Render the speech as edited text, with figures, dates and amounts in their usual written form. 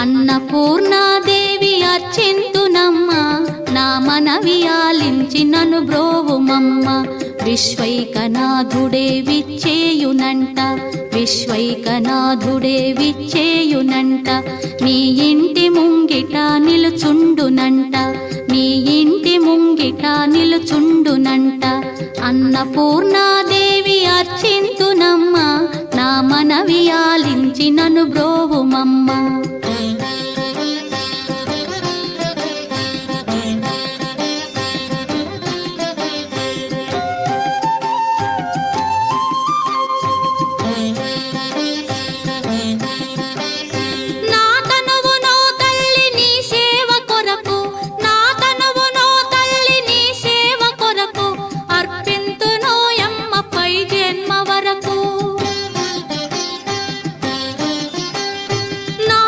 అన్నపూర్ణాదేవి అర్చింతునమ్మ, నా మనవి ఆలించి నన్ను బ్రోవుమమ్మ. విశ్వైకనాథుడే విచ్చేయునంట, విశ్వైకనాథుడే విచ్చేయునంట. నీ ఇంటి ముంగిట నిలుచుండునంట, నీ ఇంటి ముంగిట నిలుచుండునంట. అన్నపూర్ణాదేవి అర్చింతునమ్మ, నా మనవి ఆలించి నన్ను బ్రోవుమమ్మ.